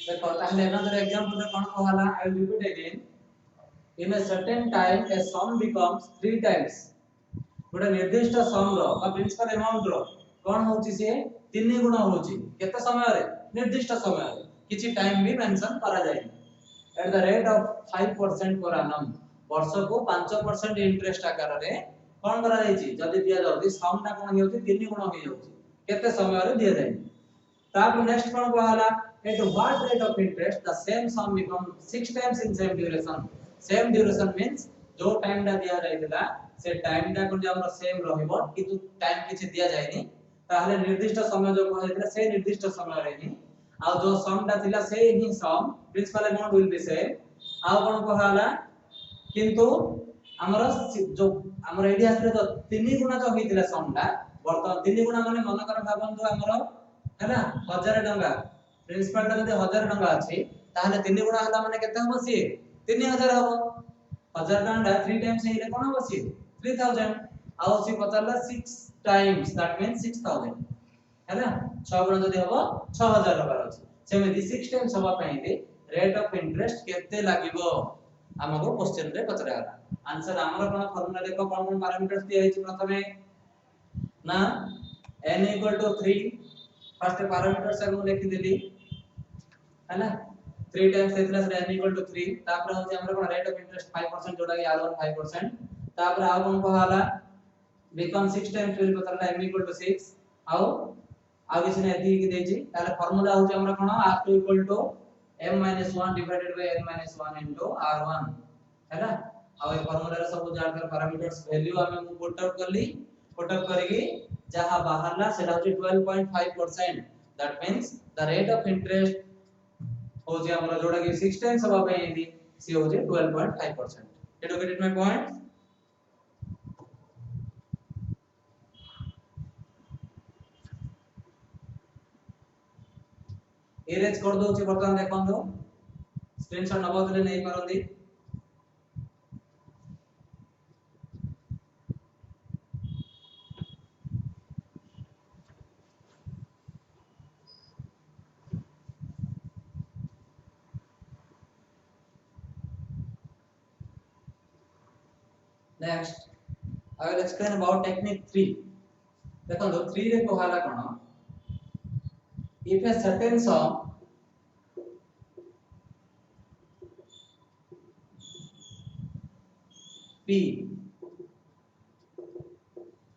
देखो ताहले another example रे कोन कहला I will repeat again. In a certain time a sum becomes 3 times. गोटे निर्दिष्ट सम रो बा प्रिंसिपल अमाउंट रो कोन होची से 3 गुण होची केते समय रे निर्दिष्ट समय रे किछि टाइम भी मेंशन करा जाय एट द रेट ऑफ 5% पर annum वर्ष को 5% इंटरेस्ट आकार रे कोन करा जायछि जदी दिया जाउछि सम ना कोन होउछि 3 गुण होई जाउछि केते समय रे दिया जाय ताप नेक्स्ट कोन कहला at what rate of interest the same sum becomes 6 times in same duration means जो टाइम डा दिया जायतिला से टाइम डा कोन हमर सेम रहइबो किंतु टाइम किछि दिया जायनी ताहले निर्दिष्ट समय जो कहैतिला से निर्दिष्ट समय रे ही आ जो सम डा थिला से ही sum principal amount will be same आ कोन कहला किंतु हमर जो हमर एडियास रे जो 3 गुना जो होइतिला सम डा वर्तमान 3 गुना माने मन कर भाबंतु हमर हैला 1000 टंका प्रिंसिपल टा जदि 1000 टंका अछि ताहले 3 गुना हला माने केते हबो सी 3000 हबो 1000 टंका 3 टाइम्स हेले कोन हबो सी 3000 आउ सी पतरला 6 टाइम्स दैट मींस 6000 हैला 6 गुना जदि हबो 6000 हबार अछि सेमिति 6 टाइम्स हबा पई रेट ऑफ इंटरेस्ट केते लागिवो हमको क्वेश्चन रे पचरा गला आंसर हमर कोन फार्मूला देखो कोन पैरामीटर्स दिया हिच प्रथमे ना n = 3 फर्स्ट पैरामीटर से हम लिखि देली है ना 3 टाइम्स देतला से n = 3 तापर होचे हमर कोन रेट ऑफ इंटरेस्ट 5% जोडा के r1 5% तापर आ कोन कहला बिकम 6 टाइम्स फिर बतला m = 6 आउ आ किछ ने एथि कि देछि ताले फार्मूला होचे हमर कोन r2 = m - 1 divided by n - 1 into r1 है ना आ ए फार्मूला रे सब जान कर पैरामीटर्स वैल्यू हमें पुट आउट करली पुट अप करके जहां बाहरला सेटा होची 12.5% that means the rate of interest होची हमरा जोडा कि 6 टाइम्स हबा पे यदि सी होची 12.5% did you get it my point erase कर दोची बर्तमान देखन दो स्क्रीनशॉट नबो तले नै परंदी Next, I will explain about technique 3. देखो 3 रे कहला कोन if a certain sum p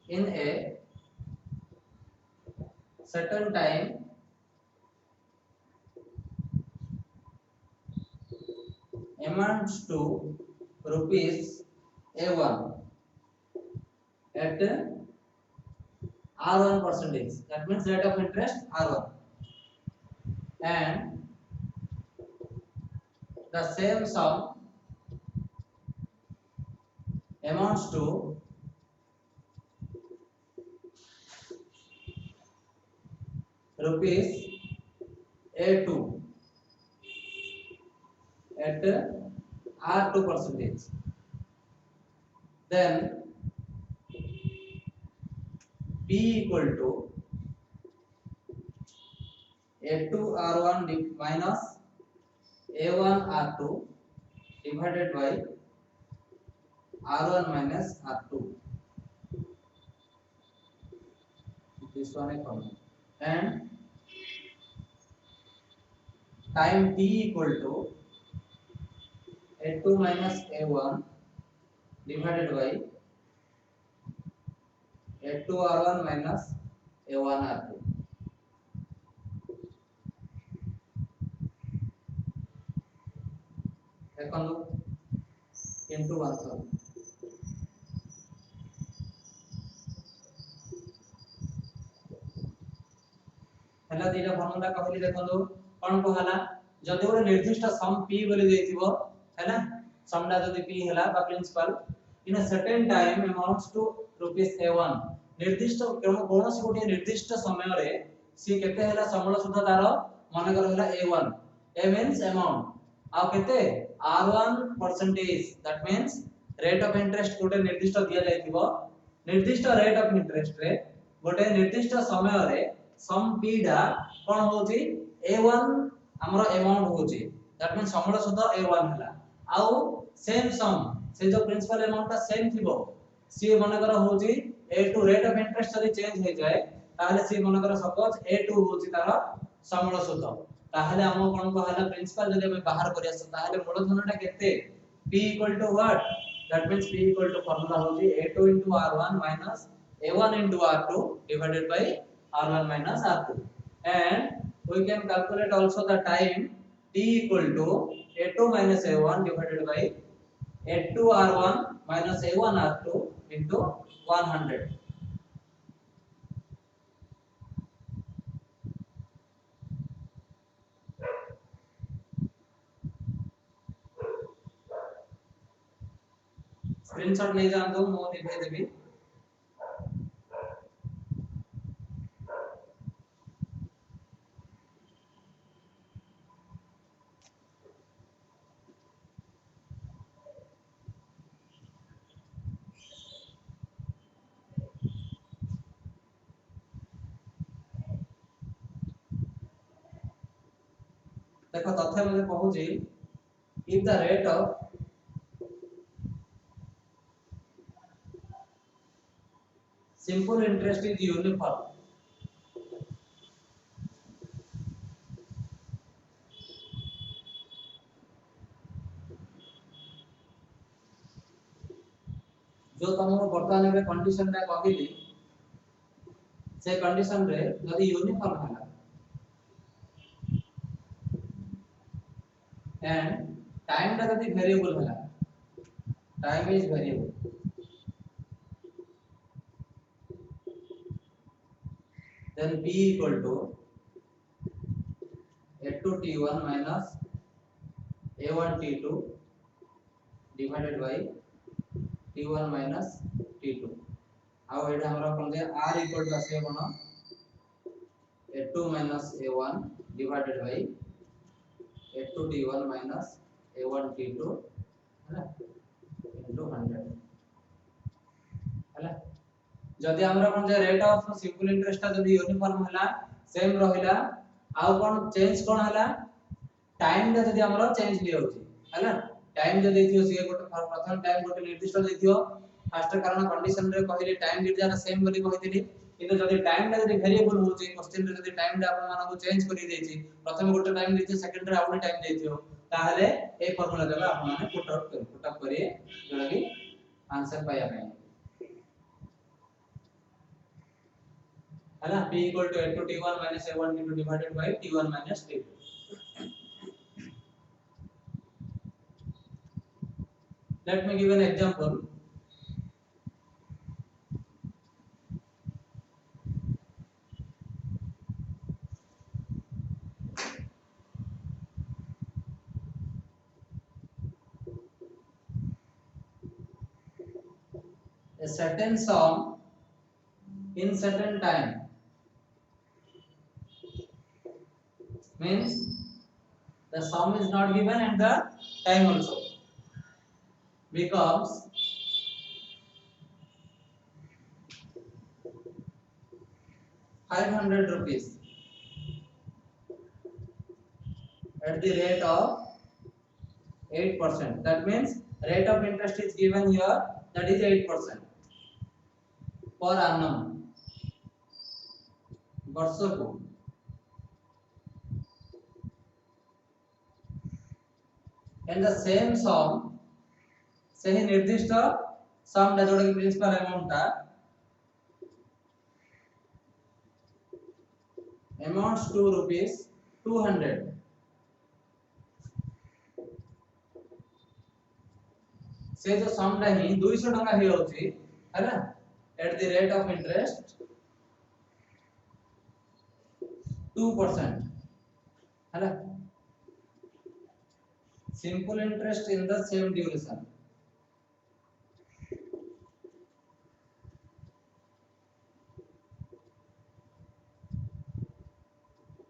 in a certain time amounts to rupees a1 at r1 percentage that means rate of interest r1 and the same sum amounts to rupees a2 at r2 percentage then p equal to a2 r1 minus a1 r2 divided by r1 minus r2 this one is common and time t equal to a2 minus a1 divided by a2 r1 minus a1 r2 देखो into 1 हला दिला formula कहली देखो कोन कहला जदि ଗୋଟେ ନିର୍ଦ୍ଦିଷ୍ଟ सम p बोली देथिबो हैना समडा जदि p हला बा principal in a certain time amounts to rupees a1 निर्दिष्ट कोनोसी गोटे निर्दिष्ट समय रे सी केते हला समूल सुध तार मन कर हला a1 a मींस अमाउंट आ केते r1 percentage that means rate of interest गोटे निर्दिष्ट दिया जायतिबो निर्दिष्ट रेट ऑफ इंटरेस्ट रे गोटे निर्दिष्ट समय रे सम p डा कोन होची a1 हमरो अमाउंट होची दैट मीन समूल सुध a1 हला आउ सेम सम से जो प्रिंसिपल अमाउंट का सेम थिबो सी मनकर होची a2 रेट ऑफ इंटरेस्ट जदी चेंज हे जाय ताहले सी मनकर सपोज a2 होची तार समूल सुध ताहले हम कोन को हला प्रिंसिपल जदी हम बाहर करिया ताहले मूलधनटा केते p what that means p formula होची a2 r1 minus a1 r2 divided by r1 minus r2 and we can calculate also the time t equal to a2 minus a1 divided by a2 r1 minus a1 r2 into 100 screenshot ले जान दो मो दिखाई देबी देखो तथ्य मुझे कहूची if the rate of simple interest is uniform जो तुमको वर्तमान में कंडीशन टा कहली से कंडीशन रे यदि यूनिफॉर्म होला and time टा यदि वेरिएबल होला time is variable then p equal to a2 t1 minus a1 t2 divided by t1 minus t2 आउ एटा हमरा कोन जे r equal to आसे कोन a2 minus a1 divided by a2 t1 minus a1 t2 है into 100 है जदि हमरा कोन जे rate of simple interest ता जदि uniform हला सेम रहिला आउ कोन चेंज कोन हला टाइम ता जदि हमरा चेंज लियो होची हैला टाइम जे देथियो से गोटे प्रथम टाइम गोटे निर्दिष्ट देथियो फर्स्ट कारण कंडीशन रे कहले टाइम दी जाना सेम बोली कहितली किंतु जदि टाइम ता जदि वेरिएबल होची क्वेश्चन रे जदि टाइम ता आपण मानको चेंज करि देछि प्रथम गोटे टाइम देथियो सेकंड रे आउट टाइम देथियो ताहले ए फार्मूला देबा आपण माने पुट अप करिए जोला कि आंसर पाया पाए है ना p equal to a2 t1 minus a1 t2 divided by t1 minus t2 let me give an example a certain sum in certain time means the sum is not given and the time also becomes 500 rupees at the rate of 8%. That means rate of interest is given here, that is 8% per annum वर्षों को and the same sum से ही निर्दिष्ट सम टा जोड़ा कि principal amount टा amounts to rupees 200 से जो सम टा ही 200 टका हे होची है ना at the rate of interest 2% है ना simple interest in the same duration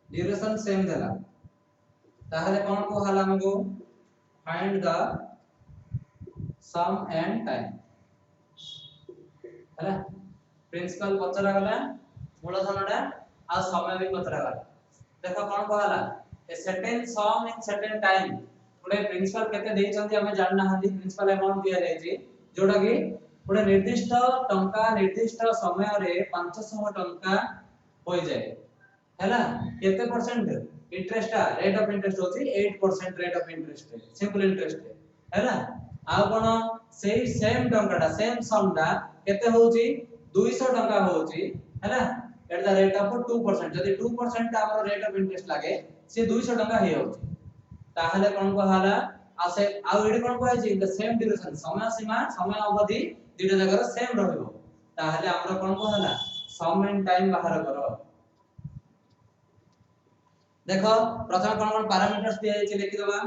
duration same देला ताहले कोन को हला हमको find the sum and time है ना प्रिंसिपल पचरा गला मूलधनडा आ समय भी पचरा गला देखो कोन को हला a certain sum in certain time गोटे प्रिंसिपल केते देइ छथि हमें जानना हथि प्रिंसिपल अमाउंट दिया जाय छी जोटा कि गोटे निर्दिष्ट टंका निर्दिष्ट समय रे 500 टंका होई जाय हैला केते percent interest rate of interest होची 8% rate of interest simple interest हैला आ कोन सेही सेम टंकाटा सेम समडा केते होची 200 टंका होची हैला एट द रेट ऑफ 2% जदी 2% हमर रेट ऑफ इंटरेस्ट लागे से 200 टंका हे होची ताहले कोन को हाला आसे आ एडी कोन को है द सेम ड्यूरेशन समय सीमा समय अवधि दुटा जगह सेम रहइबो ताहले हमर कोन को हाला सम एंड टाइम बाहर करो देखो प्रथम कोन कोन पैरामीटर्स दिया जाय लिखि दबा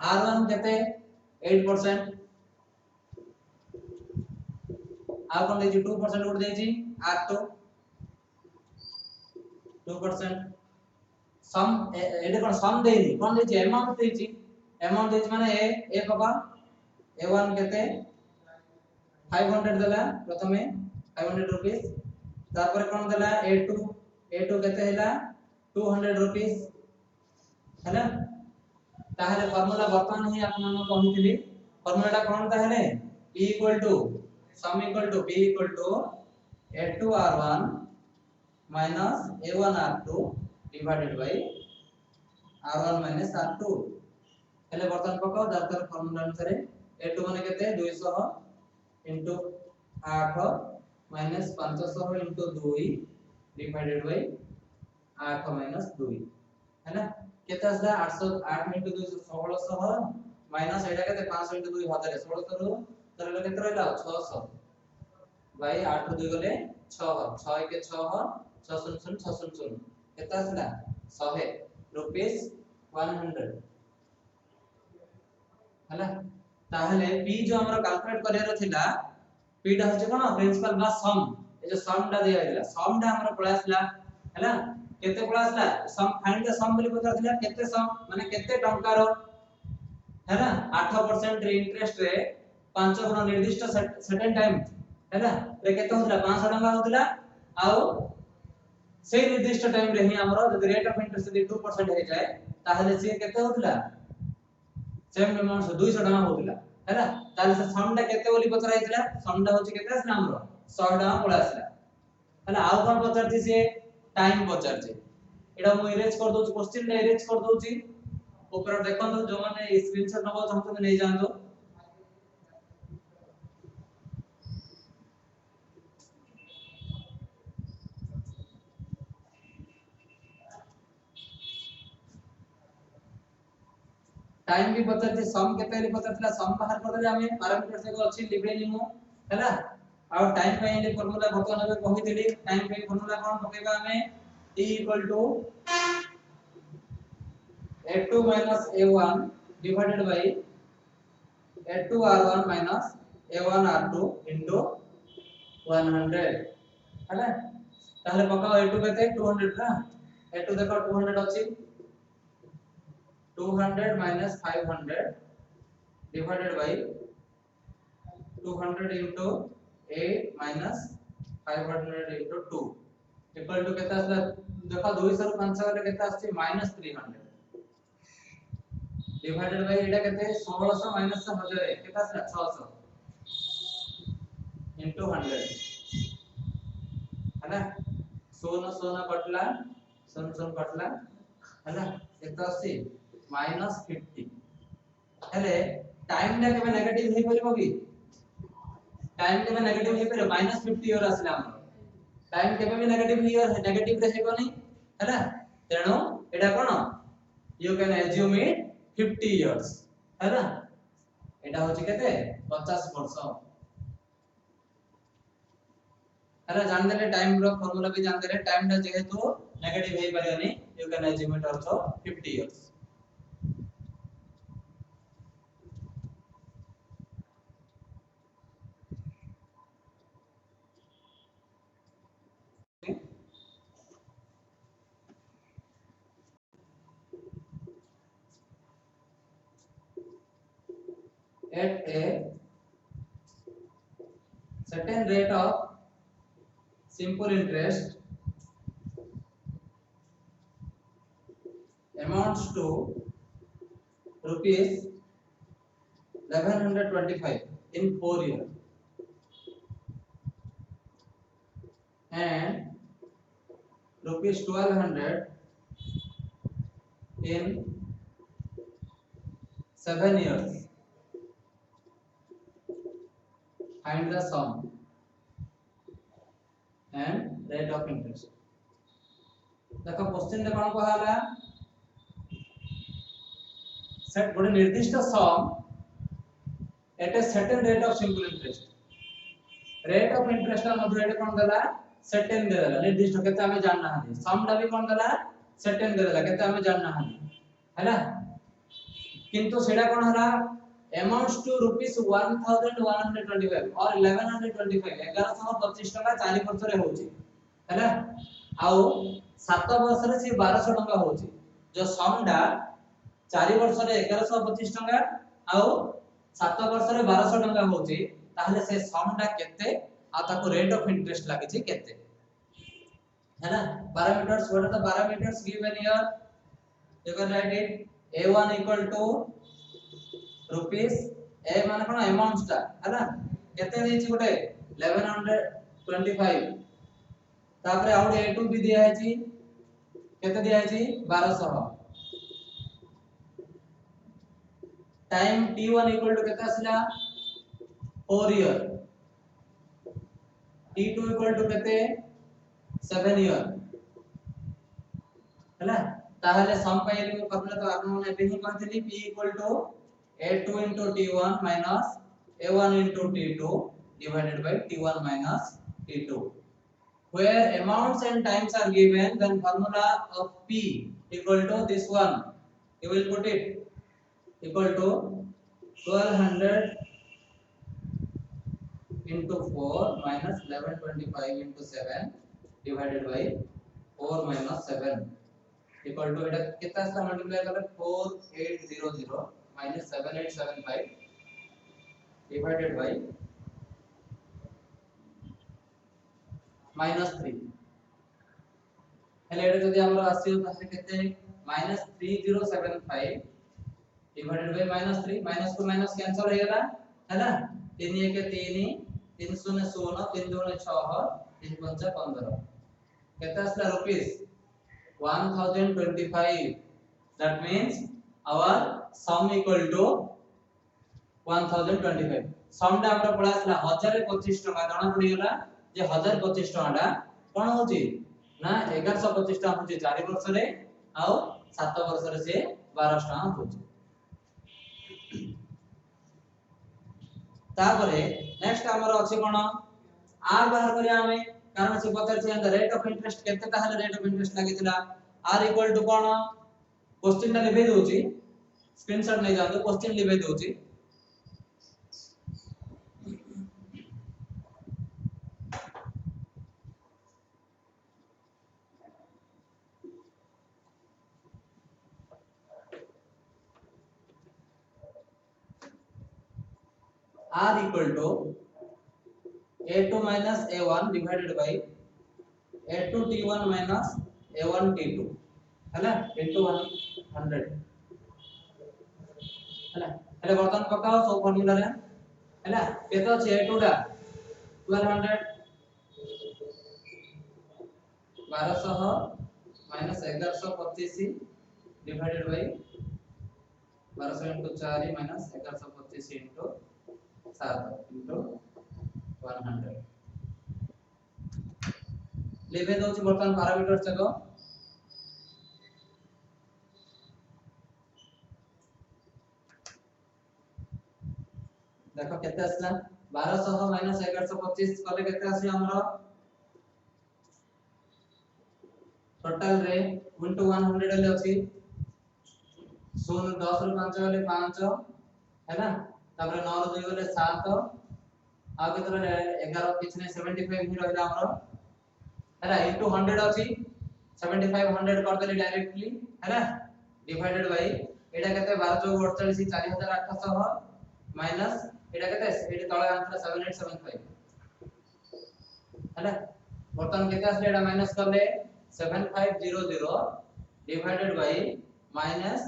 R1 केते 8% आ कोन देछि 2% उड देछि R2 2% सम एडे कोन सम देइनी कोन देछि अमाउंट देछि माने ए बाबा A1 केते 500 देला प्रथमे 500 रुपीस तापर कोन देला A2 केते हैला 200 रुपीस हैला ताहले फार्मूला वर्तमान ही आपन हम कहितली फार्मूलाटा कोन ताहले P sum P A2R1 minus A1R2 divided by R1 minus R2 हेले वर्तमान पकाओ दातर फार्मूला अनुसार A2 माने केते 200 into 8 minus 500 into 2 divided by 8 minus 2 है ना केते आसला 808 into 2 1600 minus एटा केते 500 into 2 हजारे 1600 रो तरले केते रहला 600 बाई 8 रो 2 गले 6 6 के 6 600 केते आसला 100 रुपीस 100 हला ताहले p जो हमर कैलकुलेट करियार थिला p टा होचे कोन प्रिंसिपल बा सम ए जो सम टा दिया गेला सम टा हमर पळा आसला हला केते पळा आसला सम फाइंड द सम बोली पचार थिला केते सम माने केते टंका रो हैना 8% रे इंटरेस्ट रे 5 गुण निर्दिष्ट सर्टेन टाइम हैना रे केते होतला 500 टंका होतला आउ से निर्दिष्ट टाइम रे ही हमर जदी रेट ऑफ इंटरेस्ट यदि 2% हे जाय ताहले से केते होतला सेम अमाउंट 200 टका होतला हैला ताले से सम टा केते बोली पचरा हितला सम टा होची केते आसला हमरो 100 टका पळा आसला हैला आउ कोन पचरती से टाइम पचरती एडा मु इरेज कर दोची क्वेश्चन टा इरेज कर दोची ऊपर देखन जो माने स्क्रीनशॉट नबो चाहतो नै जानो टाइम भी पचरती सम केते रे पचरतला सम बाहर कर देले हमें पैरामीटर से अछि लिबे निमु हैला और टाइम पे ये फार्मूला वर्तमान में कहि देली टाइम पे फार्मूला कोन पकेबा हमें t a2 a1 divided by a2r1 minus a1r2 into 100 हैला ताहले पकाओ a2 केते 200 ना a2 देखो 200 अछि 200 minus 500 divided by 200 into 8 minus 500 into 2 equal to केता आसला देखो 200 रो 500 रे केता आछि minus 300 divided by एटा केते 1600 minus 1000 केता आसला 600 into 100 है ना सोना सोना कटला सन सन कटला है ना केता आछि -50 हेले टाइम टा केबे नेगेटिव हे परिबो की टाइम केबे नेगेटिव हे परिबो -50 और आसला हम टाइम केबे भी नेगेटिव नेगेटिव रे हेबो नै हैला तेनो एटा कोन you can assume it 50 years हैला एटा होची केते 50 वर्ष हैला जान देले टाइम रो फार्मूला भी जान देले टाइम टा जेहेतु नेगेटिव हे परिबो नै you can assume it also 50 years at a certain rate of simple interest amounts to rupees 1125 in 4 years and rupees 1200 in 7 years. Find the sum and rate of interest. देखो question रे कोन कहला set गोटे निर्दिष्ट sum at a certain rate of simple interest rate of interest मध्ये एटे कोन देला certain दे देला निर्दिष्ट केते हमें जानना है सम दा भी कोन देला सर्टेन दे देला केते हमें जानना है ना किंतु सेडा कोन हला amounts to rupees 1125 or 1125 1125 टका 4 वर्ष रे होची है ना आउ 7 वर्ष रे से 1200 टका होची जो सम डा 4 वर्ष रे 1125 टका आउ 7 वर्ष रे 1200 टका होची ताहले से सम डा केते आ ताको रेट ऑफ इंटरेस्ट लागी छी केते है ना parameters what are the parameters given here you can write it a1 equal to rupees A माने कोन अमाउंट ता है ना केते देछि गोटे 1125 तापरे आउट a2 भी दिया है जी केते दिया है जी 1200 टाइम t1 इक्वल टू केते आसला 4 ईयर t2 इक्वल टू केते 7 ईयर है ना ताहले सम पाइले मु करले तो आपन ने एबे ही कहथिली p equal to a2 into t1 minus a1 into t2 divided by t1 minus t2 where amounts and times are given then formula of p equal to this one you will put it equal to 1200 into 4 minus 1125 into 7 divided by 4 minus 7 equal to এটা कितना सा multiply करले 4800 minus 7875 divided by minus 3 हेले एटा जदी हमरो आसीयो तासे केते minus 3075 divided by minus 3 minus को minus cancel हो गेला है ना 3 1 3 3 0 16 3 2 6 3 5 15 केते आसला rupees 1025 that means our sum equal to 1025 sum टा हमरा पड़ा आसला 1025 टका दाना पड़ी गेला जे 1025 टका टा कोन होची ना 1125 टका होची 4 वर्ष रे आ 7 वर्ष रे से 12 टका होची तापरे नेक्स्ट हमर अछि कोन आर बाहर करिया हमें कारण से पता छै रेट ऑफ इंटरेस्ट केते ताहले रेट ऑफ इंटरेस्ट लागितला r इक्वल टू कोन क्वेश्चन टा लिबे दोची स्क्रीनशॉट नहीं जातो क्वेश्चन लिबे दोची r equal to a2 minus a1 divided by a2 t1 minus a1 t2 है ना into 100 है ना એટલે વર્તન પકાવો સો ફોર્મ્યુલા રે है ना केतो છે a2 टा 1200 1200 minus 1125 divided by 1200 into 4 minus 1125 into 7 into 100 लेबे दोची वर्तमान पैरामीटर्स जको देखो केते असला 1200 minus 1125 कले केते आसी हमरो टोटल रे into 100 ले अछि 0 10 रे 5 गले 5 है ना तापर 9 रे 2 गले 7 आ केतरे 11 किछ ने 75 ही रहला हमरो है ना into 100 अछि 75 100 कर देली डायरेक्टली है ना डिवाइडेड बाय एटा केते 12 4 48 4800 माइनस एटा केते एटा तळे आंसर 7875 है ना बर्तन केते आसले एटा माइनस करले 7500 डिवाइडेड बाय माइनस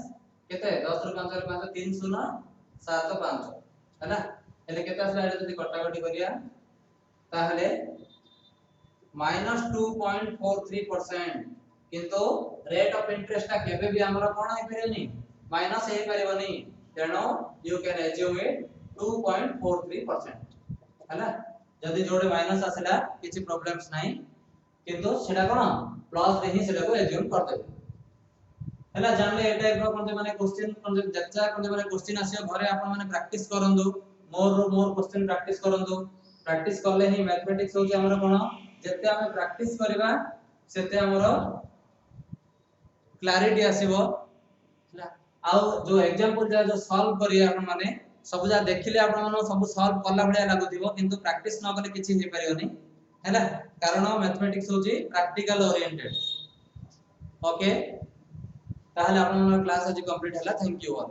केते 10 रो 5 रो 5 3 0 7 5 हैला हेले केते आसला एटा जदी कटाकटी करिया ताहले -2.43% किंतु रेट ऑफ इंटरेस्ट ता केबे भी हमरा कोन हे परैनी माइनस हे परबनी तेनो यू कैन अज्यूम इट 2.43% हैला जदी जोडे माइनस आसला किछि प्रॉब्लम्स नाही किंतु सेटा कोन प्लस रे ही सेटा को अज्यूम कर देबे हैला जानले ए टाइप रो कोन माने क्वेश्चन कोन जच्चा कोन माने क्वेश्चन आसियो घरे आपन माने प्रैक्टिस करंदु मोर क्वेश्चन प्रैक्टिस करंदु प्रैक्टिस करले ही मैथमेटिक्स हो जे हमरा कोन जते हम प्रैक्टिस करबा सेते हमरो क्लैरिटी आसीबो आ जो एग्जांपल जो सॉल्व करिया आपन माने सब जा देखिले आपन माने सब सॉल्व करला भलिया लागुथिबो किंतु प्रैक्टिस न करले किछि हे परियोनी हैला कारण मैथमेटिक्स होची प्रैक्टिकल ओरिएंटेड ओके ताहले आपन माने क्लास आज कंप्लीट हैला थैंक यू ऑल।